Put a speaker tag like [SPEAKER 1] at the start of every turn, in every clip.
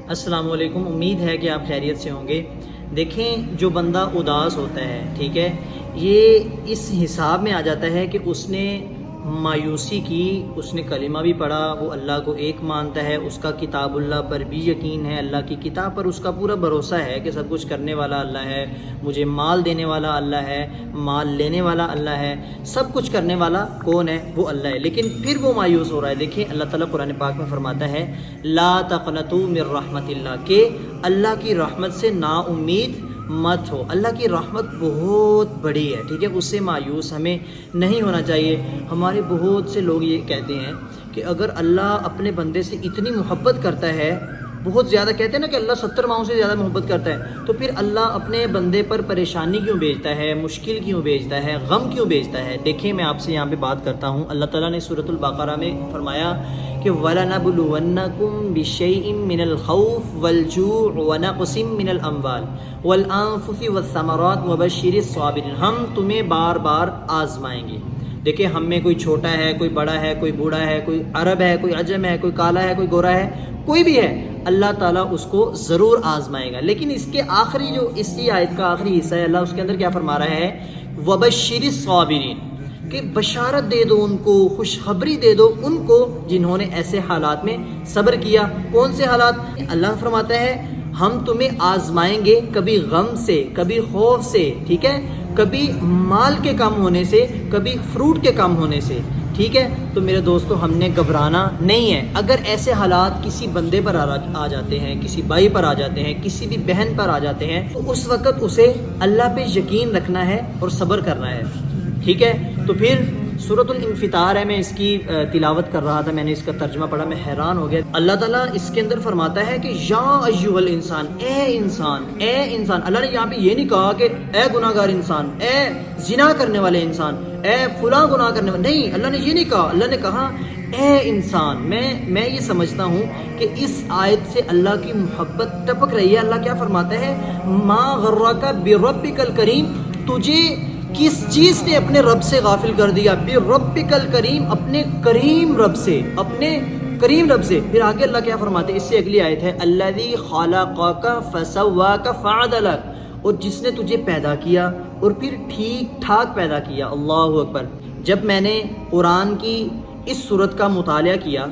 [SPEAKER 1] السلام علیکم، امید ہے کہ آپ خیریت سے ہوں گے۔ دیکھیں، جو بندہ اداس ہوتا ہے، ٹھیک ہے، یہ اس حساب میں آ جاتا ہے کہ اس نے مایوسی کی، اس نے کلمہ بھی پڑھا، وہ اللہ کو ایک مانتا ہے، اس کا کتاب اللہ پر بھی یقین ہے، اللہ کی کتاب پر اس کا پورا بھروسہ ہے کہ سب کچھ کرنے والا اللہ ہے، مجھے مال دینے والا اللہ ہے، مال لینے والا اللہ ہے، سب کچھ کرنے والا کون ہے؟ وہ اللہ ہے، لیکن پھر وہ مایوس ہو رہا ہے۔ دیکھیں اللہ تعالیٰ قرآن پاک میں فرماتا ہے لا تقنطوا من رحمت اللہ، کہ اللہ کی رحمت سے نا امید مت ہو۔ اللہ کی رحمت بہت بڑی ہے، ٹھیک ہے، اس سے مایوس ہمیں نہیں ہونا چاہیے۔ ہمارے بہت سے لوگ یہ کہتے ہیں کہ اگر اللہ اپنے بندے سے اتنی محبت کرتا ہے، بہت زیادہ کہتے ہیں نا کہ اللہ 70 ماؤں سے زیادہ محبت کرتا ہے، تو پھر اللہ اپنے بندے پر پریشانی کیوں بھیجتا ہے، مشکل کیوں بھیجتا ہے، غم کیوں بھیجتا ہے؟ دیکھیں میں آپ سے یہاں پہ بات کرتا ہوں، اللہ تعالیٰ نے سورۃ البقرہ میں فرمایا کہ وَلَنَبْلُوَنَّكُمْ بِشَيْءٍ مِّنَ الْخَوْفِ وَالْجُوعِ وَنَقْصٍ مِّنَ الْأَمْوَالِ وَالْأَنفُسِ وَالثَّمَرَاتِ وَبَشِّرِ الصَّابِرِينَ، ہم تمہیں بار بار آزمائیں گے۔ دیکھیں ہم میں کوئی چھوٹا ہے، کوئی بڑا ہے، کوئی بوڑھا ہے، کوئی عرب ہے، کوئی عجم ہے، کوئی کالا ہے، کوئی گورا ہے، کوئی بھی ہے، اللہ تعالیٰ اس کو ضرور آزمائے گا۔ لیکن اس کے آخری جو اسی آیت کا آخری حصہ ہے، اللہ اس کے اندر کیا فرما رہا ہے؟ وَبَشِّرِ الصَّابِرِينَ، کہ بشارت دے دو ان کو، خوشخبری دے دو ان کو جنہوں نے ایسے حالات میں صبر کیا۔ کون سے حالات؟ اللہ فرماتا ہے ہم تمہیں آزمائیں گے، کبھی غم سے، کبھی خوف سے، ٹھیک ہے، کبھی مال کے کم ہونے سے، کبھی فروٹ کے کم ہونے سے، ٹھیک ہے۔ تو میرے دوستو ہم نے گھبرانا نہیں ہے۔ اگر ایسے حالات کسی بندے پر آ جاتے ہیں، کسی بھائی پر آ جاتے ہیں، کسی بھی بہن پر آ جاتے ہیں، تو اس وقت اسے اللہ پہ یقین رکھنا ہے اور صبر کرنا ہے، ٹھیک ہے۔ تو پھر سورۃ الانفطار ہے، میں اس کی تلاوت کر رہا تھا، میں نے اس کا ترجمہ پڑھا، میں حیران ہو گیا۔ اللہ تعالیٰ اس کے اندر فرماتا ہے کہ یا ایھا الانسان، اے انسان، اے انسان۔ اللہ نے یہاں پہ یہ نہیں کہا کہ اے گناہ گار انسان، اے زنا کرنے والے انسان، اے فلاں گناہ کرنے والے، نہیں، اللہ نے یہ نہیں کہا۔ اللہ نے کہا اے انسان۔ میں یہ سمجھتا ہوں کہ اس آیت سے اللہ کی محبت ٹپک رہی ہے۔ اللہ کیا فرماتا ہے؟ ما غرک بربک الکریم، تجھے کس چیز نے اپنے رب سے غافل کر دیا؟ بربک الکریم، اپنے کریم رب سے، اپنے کریم رب سے۔ پھر آگے اللہ کیا فرماتے ہیں؟ اس سے اگلی آیت ہے الذی خلقک فسواک فعدلک، اور جس نے تجھے پیدا کیا اور پھر ٹھیک ٹھاک پیدا کیا۔ اللہ اکبر۔ جب میں نے قرآن کی اس صورت کا مطالعہ کیا،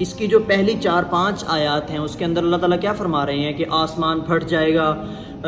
[SPEAKER 1] اس کی جو پہلی 4-5 آیات ہیں، اس کے اندر اللہ تعالیٰ کیا فرما رہے ہیں کہ آسمان پھٹ جائے گا،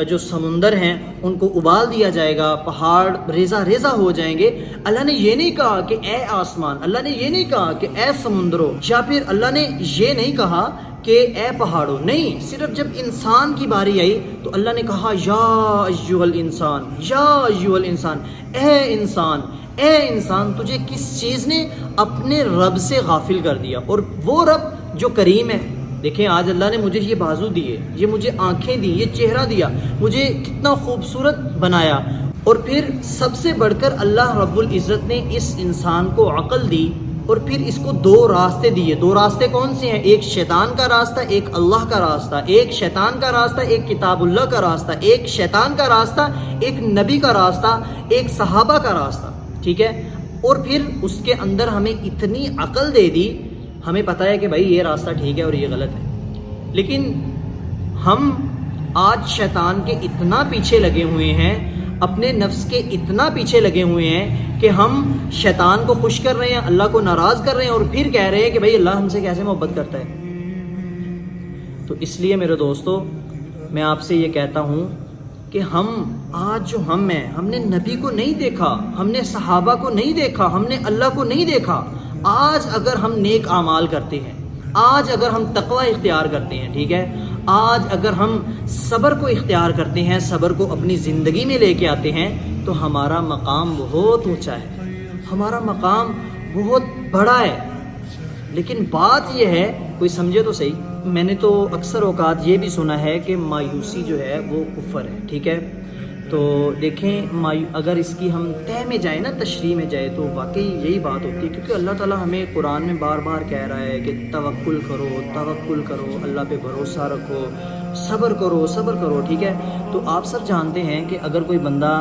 [SPEAKER 1] جو سمندر ہیں ان کو ابال دیا جائے گا، پہاڑ ریزہ ریزہ ہو جائیں گے۔ اللہ نے یہ نہیں کہا کہ اے آسمان، اللہ نے یہ نہیں کہا کہ اے سمندروں، یا پھر اللہ نے یہ نہیں کہا کہ اے پہاڑوں، نہیں، صرف جب انسان کی باری آئی تو اللہ نے کہا یا ایھا الانسان، یا ایھا الانسان، اے انسان، اے انسان، تجھے کس چیز نے اپنے رب سے غافل کر دیا؟ اور وہ رب جو کریم ہے۔ دیکھیں آج اللہ نے مجھے یہ بازو دیے، یہ مجھے آنکھیں دی، یہ چہرہ دیا، مجھے کتنا خوبصورت بنایا، اور پھر سب سے بڑھ کر اللہ رب العزت نے اس انسان کو عقل دی، اور پھر اس کو 2 راستے دیے۔ 2 راستے کون سے ہیں؟ ایک شیطان کا راستہ، ایک اللہ کا راستہ۔ ایک شیطان کا راستہ، ایک کتاب اللہ کا راستہ۔ ایک شیطان کا راستہ، ایک نبی کا راستہ، ایک صحابہ کا راستہ، ٹھیک ہے۔ اور پھر اس کے اندر ہمیں اتنی عقل دے دی، ہمیں پتہ ہے کہ بھائی یہ راستہ ٹھیک ہے اور یہ غلط ہے، لیکن ہم آج شیطان کے اتنا پیچھے لگے ہوئے ہیں، اپنے نفس کے اتنا پیچھے لگے ہوئے ہیں کہ ہم شیطان کو خوش کر رہے ہیں، اللہ کو ناراض کر رہے ہیں، اور پھر کہہ رہے ہیں کہ بھائی اللہ ہم سے کیسے محبت کرتا ہے۔ تو اس لیے میرے دوستو میں آپ سے یہ کہتا ہوں کہ ہم آج جو ہم ہیں، ہم نے نبی کو نہیں دیکھا، ہم نے صحابہ کو نہیں دیکھا، ہم نے اللہ کو نہیں دیکھا۔ آج اگر ہم نیک اعمال کرتے ہیں، آج اگر ہم تقوی اختیار کرتے ہیں، ٹھیک ہے، آج اگر ہم صبر کو اختیار کرتے ہیں، صبر کو اپنی زندگی میں لے کے آتے ہیں، تو ہمارا مقام بہت اونچا ہے، ہمارا مقام بہت بڑا ہے۔ لیکن بات یہ ہے، کوئی سمجھے تو صحیح، میں نے تو اکثر اوقات یہ بھی سنا ہے کہ مایوسی جو ہے وہ کفر ہے، ٹھیک ہے۔ تو دیکھیں اگر اس کی ہم تہ میں جائیں نا، تشریح میں جائے، تو واقعی یہی بات ہوتی ہے، کیونکہ اللہ تعالیٰ ہمیں قرآن میں بار بار کہہ رہا ہے کہ توکل کرو، توکل کرو، اللہ پہ بھروسہ رکھو، صبر کرو، صبر کرو، ٹھیک ہے۔ تو آپ سب جانتے ہیں کہ اگر کوئی بندہ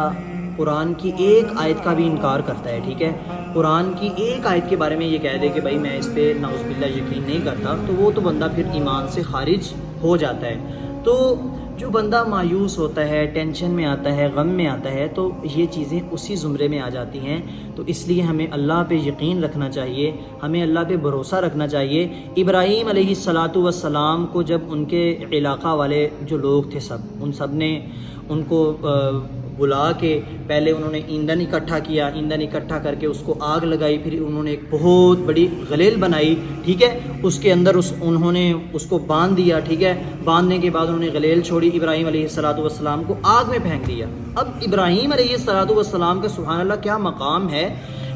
[SPEAKER 1] قرآن کی ایک آیت کا بھی انکار کرتا ہے، ٹھیک ہے، قرآن کی ایک آیت کے بارے میں یہ کہہ دے کہ بھائی میں اس پہ نعوذ باللہ یقین نہیں کرتا، تو وہ تو بندہ پھر ایمان سے خارج ہو جاتا ہے۔ تو جو بندہ مایوس ہوتا ہے، ٹینشن میں آتا ہے، غم میں آتا ہے، تو یہ چیزیں اسی زمرے میں آ جاتی ہیں۔ تو اس لیے ہمیں اللہ پہ یقین رکھنا چاہیے، ہمیں اللہ پہ بھروسہ رکھنا چاہیے۔ ابراہیم علیہ السلام کو جب ان کے علاقہ والے جو لوگ تھے ان سب نے ان کو بلا کے پہلے انہوں نے ایندھن اکٹھا کیا، ایندھن اکٹھا کر کے اس کو آگ لگائی، پھر انہوں نے ایک بہت بڑی غلیل بنائی، ٹھیک ہے، اس کے اندر انہوں نے اس کو باندھ دیا، ٹھیک ہے، باندھنے کے بعد انہوں نے غلیل چھوڑی، ابراہیم علیہ السلام کو آگ میں پھینک دیا۔ اب ابراہیم علیہ السلام کا سبحان اللہ کیا مقام ہے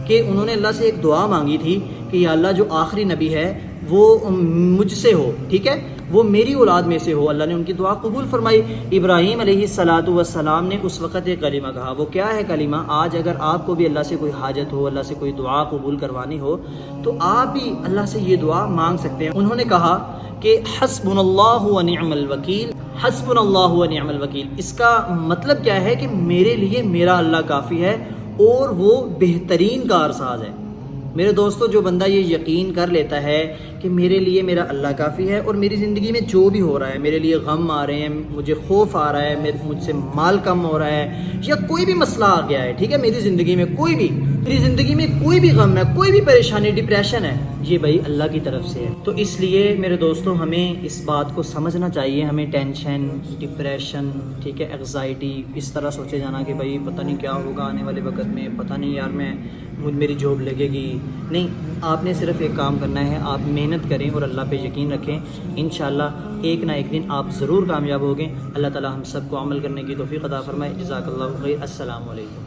[SPEAKER 1] کہ انہوں نے اللہ سے ایک دعا مانگی تھی کہ یا اللہ جو آخری نبی ہے وہ مجھ سے ہو، ٹھیک ہے، وہ میری اولاد میں سے ہو۔ اللہ نے ان کی دعا قبول فرمائی۔ ابراہیم علیہ السلام نے اس وقت ایک کلمہ کہا، وہ کیا ہے کلمہ؟ آج اگر آپ کو بھی اللہ سے کوئی حاجت ہو، اللہ سے کوئی دعا قبول کروانی ہو، تو آپ بھی اللہ سے یہ دعا مانگ سکتے ہیں۔ انہوں نے کہا کہ حسبنا اللہ و نعم الوکیل، حسبنا اللہ و نعم الوکیل۔ اس کا مطلب کیا ہے کہ میرے لیے میرا اللہ کافی ہے اور وہ بہترین کارساز ہے۔ میرے دوستو، جو بندہ یہ یقین کر لیتا ہے کہ میرے لیے میرا اللہ کافی ہے اور میری زندگی میں جو بھی ہو رہا ہے، میرے لیے غم آ رہے ہیں، مجھے خوف آ رہا ہے، مجھ سے مال کم ہو رہا ہے، یا کوئی بھی مسئلہ آ گیا ہے، ٹھیک ہے، میری زندگی میں کوئی بھی غم ہے، کوئی بھی پریشانی، ڈپریشن ہے، یہ بھائی اللہ کی طرف سے ہے۔ تو اس لیے میرے دوستو ہمیں اس بات کو سمجھنا چاہیے، ہمیں ٹینشن، ڈپریشن، ٹھیک ہے، ایگزائٹی اس طرح سوچے جانا کہ بھائی پتہ نہیں کیا ہوگا آنے والے وقت میں، پتہ نہیں یار میری جاب لگے گی، نہیں، آپ نے صرف ایک کام کرنا ہے، آپ محنت کریں اور اللہ پہ یقین رکھیں، انشاءاللہ ایک نہ ایک دن آپ ضرور کامیاب ہوگے۔ اللہ تعالی ہم سب کو عمل کرنے کی توفیق عطا فرمائے۔ جزاک اللہ خیر۔ السلام علیکم۔